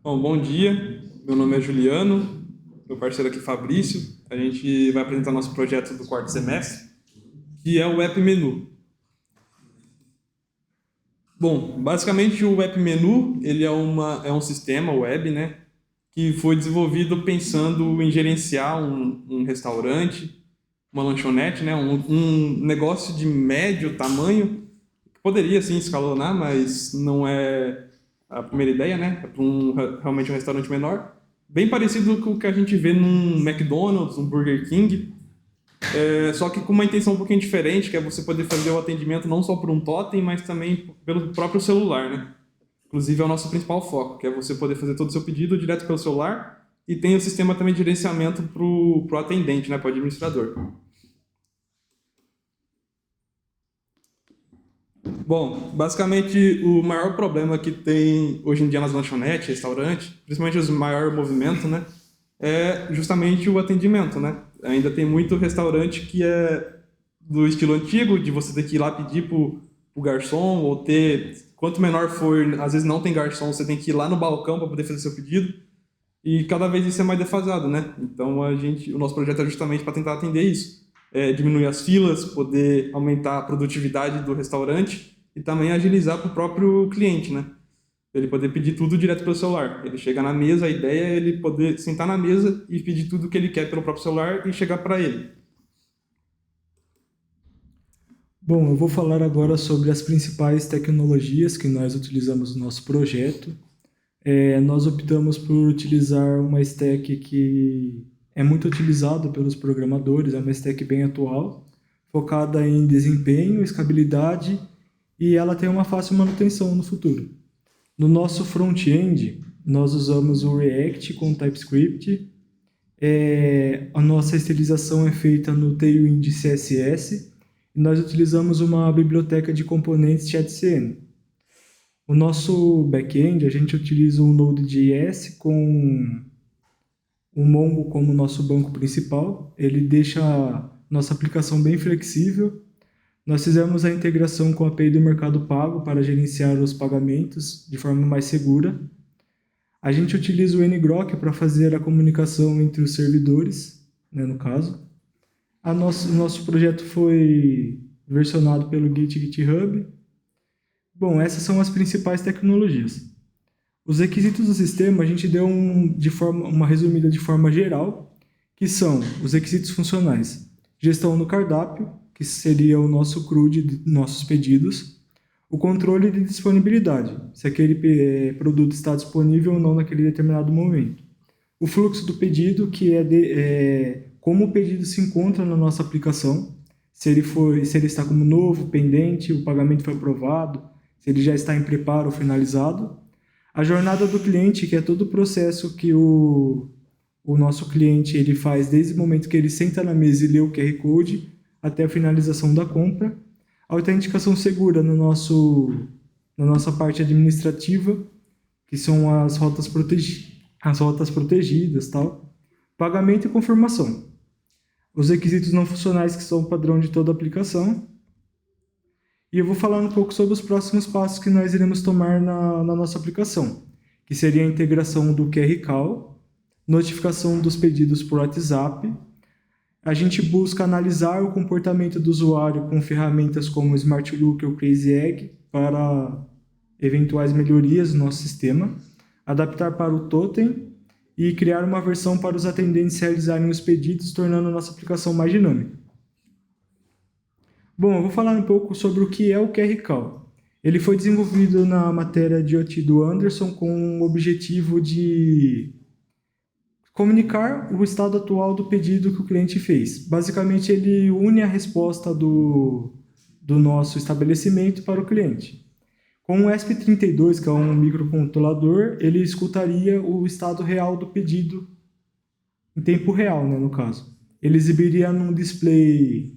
Bom dia. Meu nome é Juliano, meu parceiro aqui Fabrício. A gente vai apresentar nosso projeto do quarto semestre, que é o App Menu. Bom, basicamente o App Menu, ele é um sistema web, né, que foi desenvolvido pensando em gerenciar um restaurante, uma lanchonete, né, um negócio de médio tamanho, que poderia sim escalonar, mas não é a primeira ideia, né, é para realmente um restaurante menor, bem parecido com o que a gente vê num McDonald's, um Burger King, só que com uma intenção um pouquinho diferente, que é você poder fazer o atendimento não só por um totem, mas também pelo próprio celular, né? Inclusive é o nosso principal foco, que é você poder fazer todo o seu pedido direto pelo celular e tem o sistema também de gerenciamento para o atendente, né, para o administrador. Bom, basicamente o maior problema que tem hoje em dia nas lanchonetes, restaurantes, principalmente os maior movimento, né, é justamente o atendimento, né? Ainda tem muito restaurante que é do estilo antigo, de você ter que ir lá pedir pro garçom, ou ter, quanto menor for, às vezes não tem garçom, você tem que ir lá no balcão para poder fazer seu pedido, e cada vez isso é mais defasado, né? Então o nosso projeto é justamente para tentar atender isso, diminuir as filas, poder aumentar a produtividade do restaurante e também agilizar para o próprio cliente, né? Ele poder pedir tudo direto pelo celular. Ele chega na mesa, a ideia é ele poder sentar na mesa e pedir tudo que ele quer pelo próprio celular e chegar para ele. Bom, eu vou falar agora sobre as principais tecnologias que nós utilizamos no nosso projeto. Nós optamos por utilizar uma stack que é muito utilizada pelos programadores, é uma stack bem atual, focada em desempenho, escalabilidade e ela tem uma fácil manutenção no futuro. No nosso front-end, nós usamos o React com TypeScript. A nossa estilização é feita no Tailwind CSS e nós utilizamos uma biblioteca de componentes JSON. O nosso back-end, a gente utiliza o Node.js com o Mongo como nosso banco principal. Ele deixa a nossa aplicação bem flexível. Nós fizemos a integração com a API do Mercado Pago para gerenciar os pagamentos de forma mais segura. A gente utiliza o ngrok para fazer a comunicação entre os servidores, né, no caso. O nosso projeto foi versionado pelo Git e GitHub. Bom, essas são as principais tecnologias. Os requisitos do sistema a gente deu uma resumida de forma geral, que são os requisitos funcionais. Gestão do cardápio, que seria o nosso CRUD de nossos pedidos. O controle de disponibilidade, se aquele produto está disponível ou não naquele determinado momento. O fluxo do pedido, que é como o pedido se encontra na nossa aplicação, se ele está como novo, pendente, o pagamento foi aprovado, se ele já está em preparo ou finalizado. A jornada do cliente, que é todo o processo que o nosso cliente ele faz desde o momento que ele senta na mesa e lê o QR Code até a finalização da compra. A autenticação segura na nossa parte administrativa, que são as rotas protegidas, tal. Pagamento e confirmação. Os requisitos não funcionais, que são o padrão de toda a aplicação. E eu vou falar um pouco sobre os próximos passos que nós iremos tomar na nossa aplicação, que seria a integração do QR Call, notificação dos pedidos por WhatsApp. A gente busca analisar o comportamento do usuário com ferramentas como o Smart Look ou Crazy Egg para eventuais melhorias no nosso sistema, adaptar para o totem e criar uma versão para os atendentes realizarem os pedidos, tornando a nossa aplicação mais dinâmica. Bom, eu vou falar um pouco sobre o que é o QR Call. Ele foi desenvolvido na matéria de OT do Anderson com o objetivo de comunicar o estado atual do pedido que o cliente fez. Basicamente, ele une a resposta do nosso estabelecimento para o cliente. Com o ESP32, que é um microcontrolador, ele escutaria o estado real do pedido em tempo real, né, no caso. Ele exibiria num display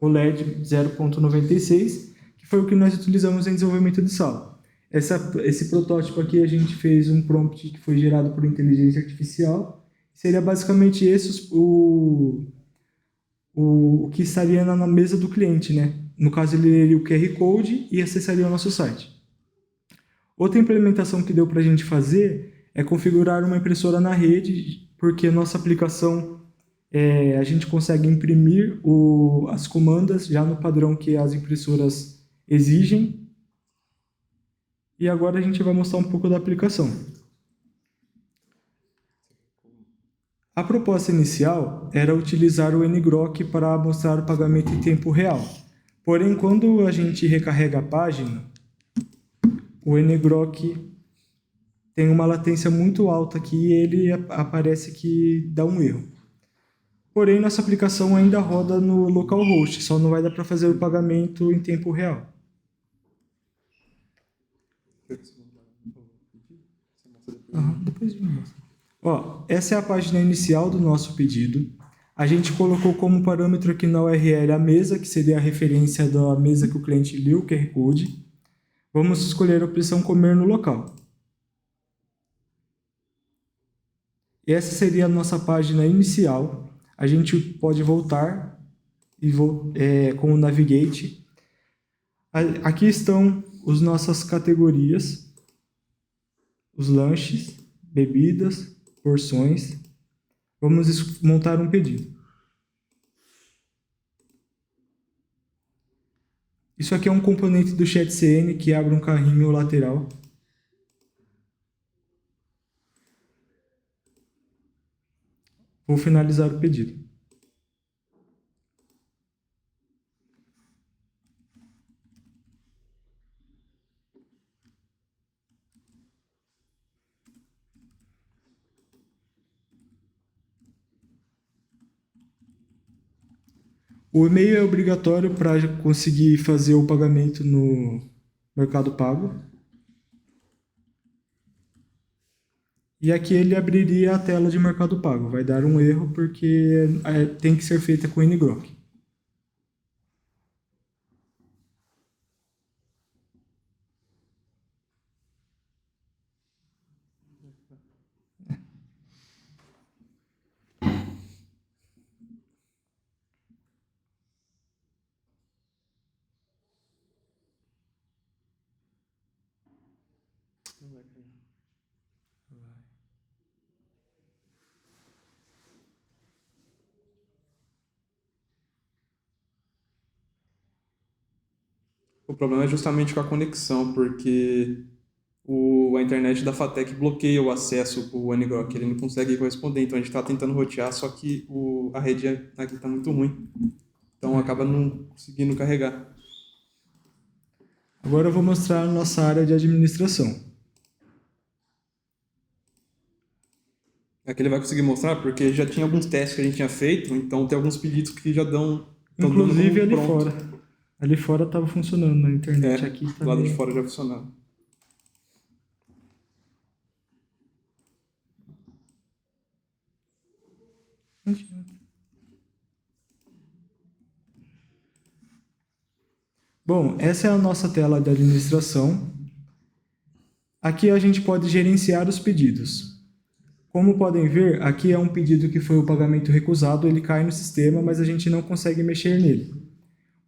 OLED 0.96, que foi o que nós utilizamos em desenvolvimento de sala. Esse protótipo aqui a gente fez um prompt que foi gerado por inteligência artificial. Seria basicamente esse o que estaria na mesa do cliente, né? No caso, ele leria o QR Code e acessaria o nosso site. Outra implementação que deu para a gente fazer é configurar uma impressora na rede, porque nossa aplicação a gente consegue imprimir as comandas já no padrão que as impressoras exigem. E agora a gente vai mostrar um pouco da aplicação. A proposta inicial era utilizar o ngrok para mostrar o pagamento em tempo real. Porém, quando a gente recarrega a página, o ngrok tem uma latência muito alta aqui e ele aparece que dá um erro. Porém, nossa aplicação ainda roda no localhost, só não vai dar para fazer o pagamento em tempo real. Depois eu mostro. Essa é a página inicial do nosso pedido. A gente colocou como parâmetro aqui na URL a mesa, que seria a referência da mesa que o cliente leu o QR Code. Vamos escolher a opção comer no local. Essa seria a nossa página inicial. A gente pode voltar com o Navigate. Aqui estão as nossas categorias, os lanches, bebidas, porções. Vamos montar um pedido. Isso aqui é um componente do ChatCN que abre um carrinho lateral. Vou finalizar o pedido. O e-mail é obrigatório para conseguir fazer o pagamento no Mercado Pago. E aqui ele abriria a tela de Mercado Pago. Vai dar um erro porque tem que ser feita com ngrok. O problema é justamente com a conexão, porque a internet da FATEC bloqueia o acesso para o ngrok, ele não consegue corresponder. Então a gente está tentando rotear, só que a rede aqui está muito ruim. Então acaba não conseguindo carregar. Agora eu vou mostrar a nossa área de administração. Aqui ele vai conseguir mostrar, porque já tinha alguns testes que a gente tinha feito, então tem alguns pedidos que já dão... Inclusive ali fora. Ali fora estava funcionando na internet. Aqui do lado de fora já funcionava. Bom, essa é a nossa tela de administração. Aqui a gente pode gerenciar os pedidos. Como podem ver, aqui é um pedido que foi o pagamento recusado, ele cai no sistema, mas a gente não consegue mexer nele.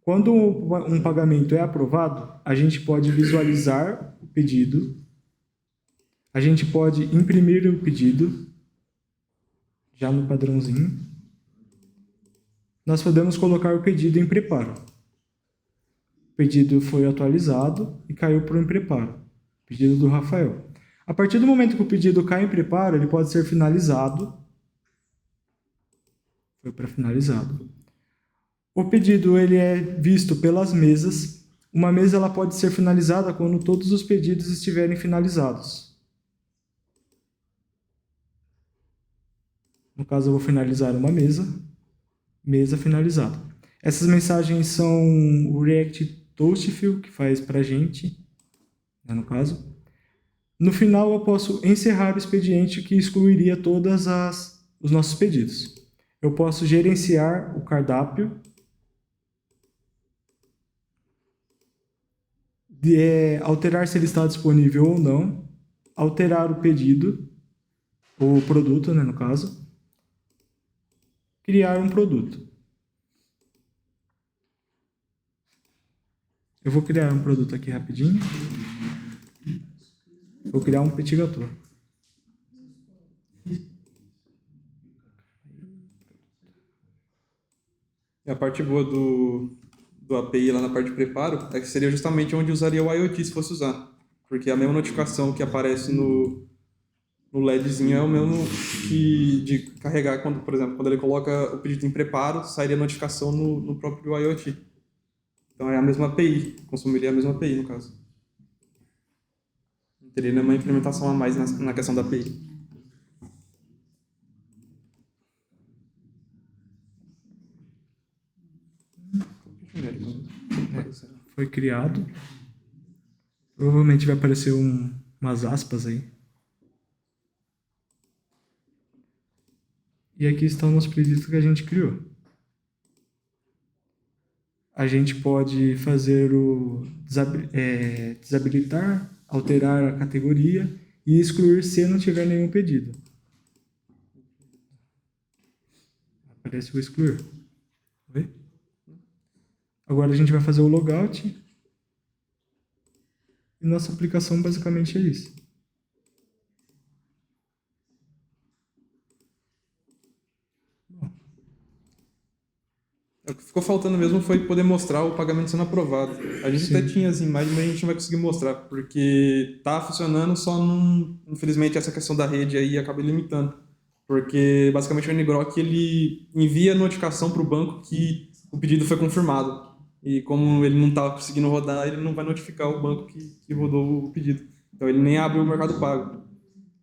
Quando um pagamento é aprovado, a gente pode visualizar o pedido, a gente pode imprimir o pedido, já no padrãozinho. Nós podemos colocar o pedido em preparo. O pedido foi atualizado e caiu para o em preparo. Pedido do Rafael. A partir do momento que o pedido cai em preparo, ele pode ser finalizado. Foi para finalizado. O pedido ele é visto pelas mesas. Uma mesa ela pode ser finalizada quando todos os pedidos estiverem finalizados. No caso, eu vou finalizar uma mesa. Mesa finalizada. Essas mensagens são o React Toastfill que faz para a gente, né, no caso. No final, eu posso encerrar o expediente que excluiria todos os nossos pedidos. Eu posso gerenciar o cardápio, alterar se ele está disponível ou não, alterar o pedido, ou o produto, né, no caso, criar um produto. Eu vou criar um produto aqui rapidinho. Vou criar um petit gâteau. E a parte boa do API lá na parte de preparo é que seria justamente onde usaria o IoT se fosse usar. Porque a mesma notificação que aparece no LEDzinho é o mesmo que de carregar, quando, por exemplo, quando ele coloca o pedido em preparo, sairia notificação no próprio IoT. Então é a mesma API, consumiria a mesma API no caso. Não teria nenhuma implementação a mais na questão da API. Foi criado. Provavelmente vai aparecer umas aspas aí. E aqui está o nosso pedido que a gente criou. A gente pode fazer o desabilitar, alterar a categoria e excluir se não tiver nenhum pedido. Aparece o excluir. Vê? Agora a gente vai fazer o logout. E nossa aplicação basicamente é isso. O que ficou faltando mesmo foi poder mostrar o pagamento sendo aprovado. A gente até tinha as imagens, mas a gente não vai conseguir mostrar, porque tá funcionando, só não... Infelizmente, essa questão da rede aí acaba limitando. Porque, basicamente, o ngrok, ele envia notificação para o banco que o pedido foi confirmado. E como ele não está conseguindo rodar, ele não vai notificar o banco que rodou o pedido. Então, ele nem abre o Mercado Pago.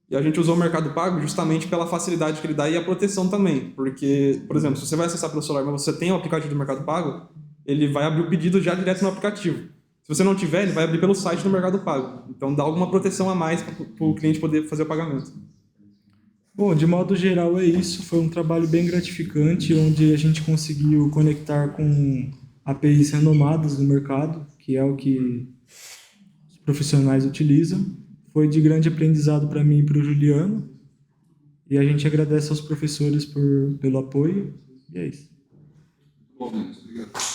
E a gente usou o Mercado Pago justamente pela facilidade que ele dá e a proteção também. Porque, por exemplo, se você vai acessar pelo celular, mas você tem o aplicativo do Mercado Pago, ele vai abrir o pedido já direto no aplicativo. Se você não tiver, ele vai abrir pelo site do Mercado Pago. Então dá alguma proteção a mais para o cliente poder fazer o pagamento. Bom, de modo geral é isso. Foi um trabalho bem gratificante, onde a gente conseguiu conectar com APIs renomadas no mercado, que é o que os profissionais utilizam. Foi de grande aprendizado para mim e para o Juliano. E a gente agradece aos professores pelo apoio. E é isso. Bom, obrigado.